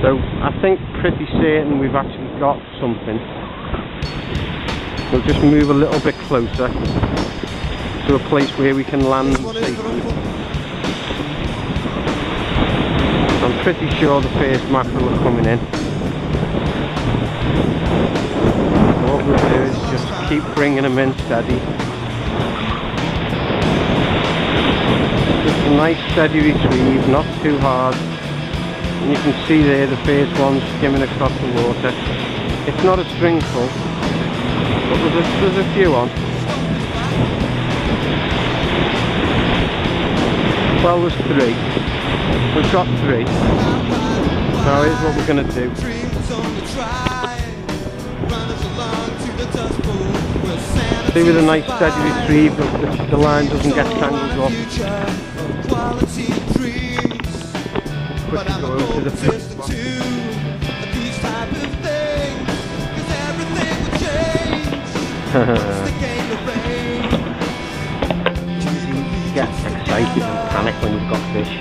So I think pretty certain we've actually got something. We'll just move a little bit closer to a place where we can land them safely. I'm pretty sure the first mackerel are coming in. What we'll do is just keep bringing them in steady. Just a nice steady retrieve, not too hard. And you can see there the first one's skimming across the water. It's not a string full, but there's a few on. Well, there's 3. We've got 3. Now here's what we're going to do. See, with a nice steady retrieve, the line doesn't get tangled up. Quickly go over to the first one. You get excited and panic when you've got fish.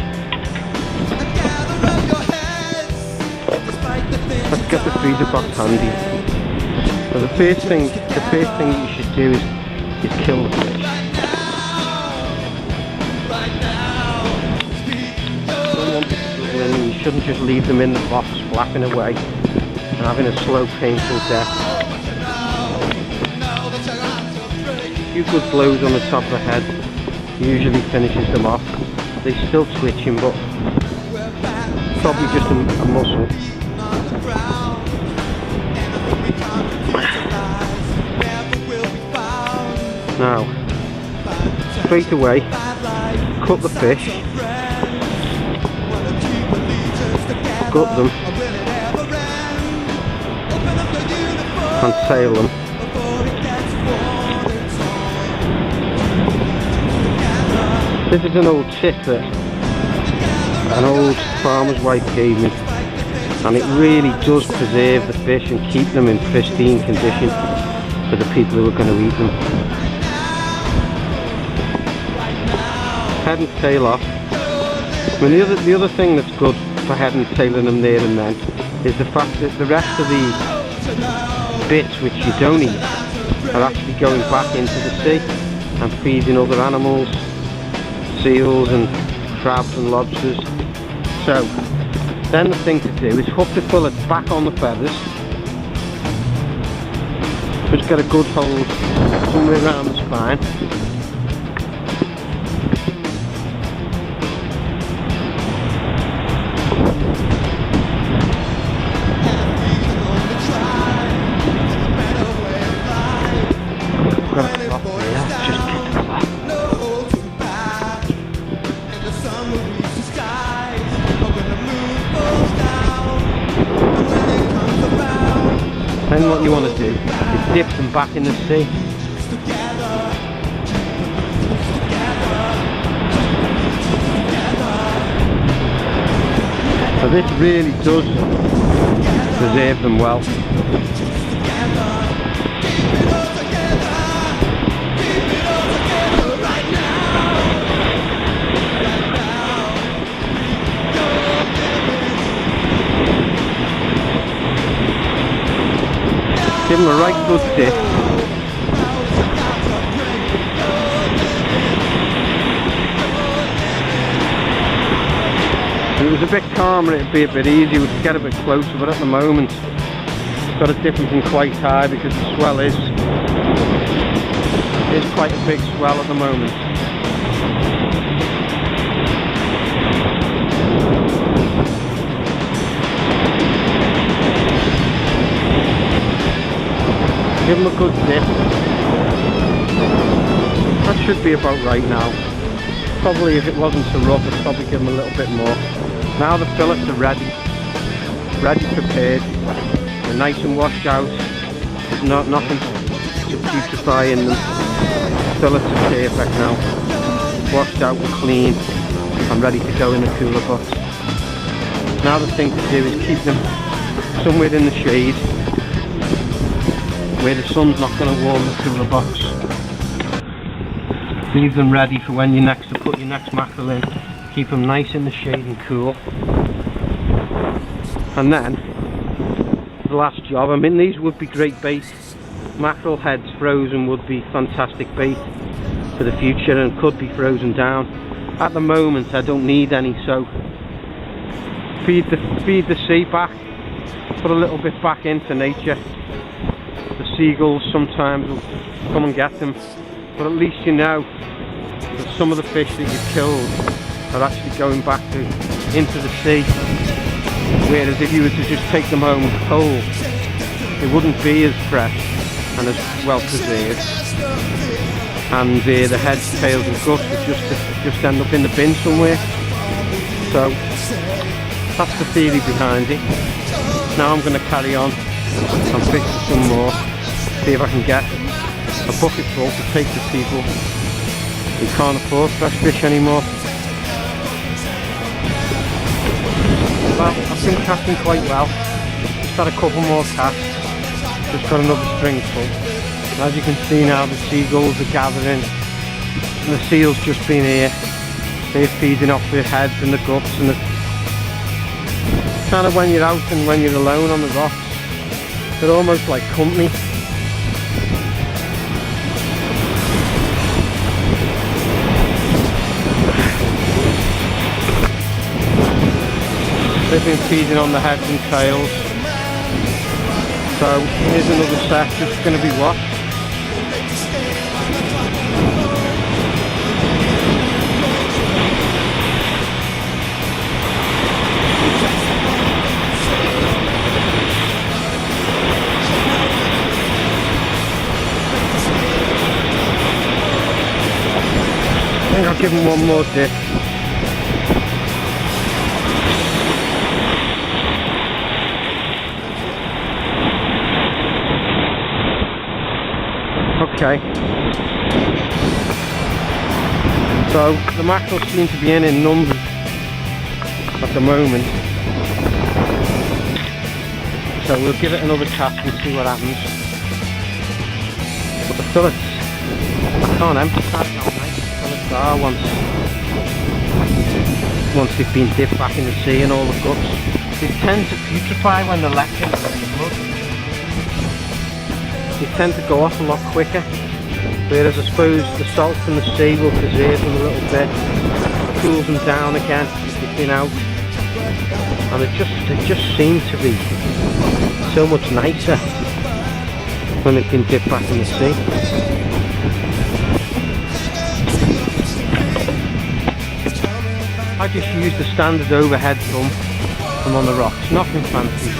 Let's get the freezer box handy. So the first thing you should do is kill the fish. You shouldn't just leave them in the box flapping away and having a slow, painful death. A few good blows on the top of the head usually finishes them off. They're still twitching, but probably just a muscle. Now, straight away, cut the fish, gut them, and tail them. This is an old tip that an old farmer's wife gave me, and it really does preserve the fish and keep them in pristine condition for the people who are going to eat them. Head and tail off. I mean, the other thing that's good for head and tailing them there and then is the fact that the rest of the bits which you don't eat are actually going back into the sea and feeding other animals, seals and crabs and lobsters. So then the thing to do is hook the fillet back on the feathers. Just get a good hold somewhere around the spine. Then what you want to do is dip them back in the sea. So this really does preserve them well. Give them a right good dip. If it was a bit calmer, it'd be a bit easier, we could get a bit closer, but at the moment it's got a difference in quite high because the swell is quite a big swell at the moment. Give them a good dip. That should be about right now. Probably if it wasn't so rough, I'd probably give them a little bit more. Now the fillets are ready prepared. They're nice and washed out. There's nothing to putrefy in them. Fillets are perfect now. Washed out and clean. I'm ready to go in the cooler box. Now the thing to do is keep them somewhere in the shade, where the sun's not going to warm the cooler box. Leave them ready for when you put your next mackerel in. Keep them nice in the shade and cool. And then the last job, I mean these would be great bait. Mackerel heads frozen would be fantastic bait for the future and could be frozen down. At the moment I don't need any, so feed the sea back, put a little bit back into nature. The seagulls sometimes will come and get them, but at least you know that some of the fish that you've killed are actually going back into the sea. Whereas if you were to just take them home whole, they wouldn't be as fresh and as well preserved, and the heads, tails and guts would just end up in the bin somewhere. So that's the theory behind it. Now I'm going to carry on and fish for some more, see if I can get a bucket full to take to people who can't afford fresh fish anymore. Well, I've been casting quite well, just had a couple more casts, just got another string full. And as you can see now, the seagulls are gathering and the seals just been here. They're feeding off their heads and the guts, and the kind of when you're out and when you're alone on the rocks, they're almost like company. They've been feeding on the heads and tails. So here's another set just going to be washed. I think I'll give him one more dip. Okay. So the mackerel seem to be in numbers at the moment. So we'll give it another cast and see what happens. But the fillets, I can't emphasise how nice the fillets are once they've been dipped back in the sea and all the guts. They tend to putrefy when they're left in the blood. They tend to go off a lot quicker, whereas I suppose the salt from the sea will preserve them a little bit, cools them down again if they've been out, and they just seem to be so much nicer when they've been dipped back in the sea. I just use the standard overhead thumb from on the rocks, nothing fancy.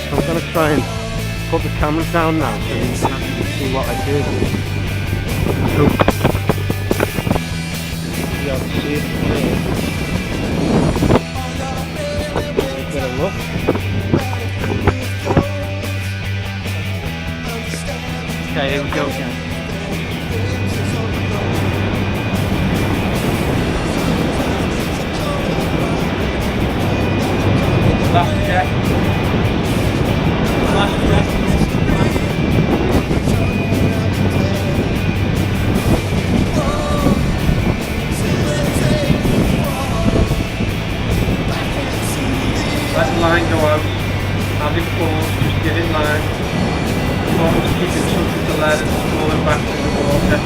So I'm going to try and put the camera down now so you can actually see what I do. You'll be able to see it from here. Take a bit of look. Okay, here we go again. Last check. Last check. Let the line go out, have it pause, just give it line. Always keep it tucked with the lead and pull it back in the water.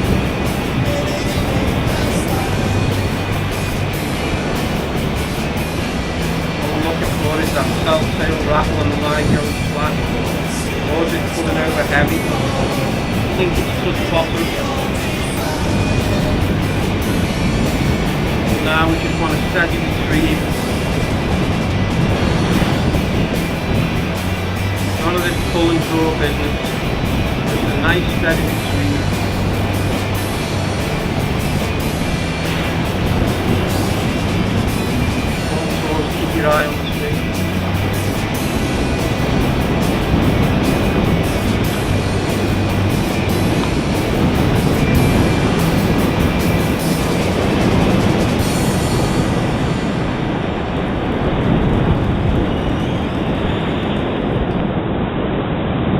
What we're looking for is that telltale rattle and the line goes flat. Or is it pulling over heavy? I think it's touched bottom. Now we just want to steady retrieve. None of this pull and draw business, just a nice steady retrieve.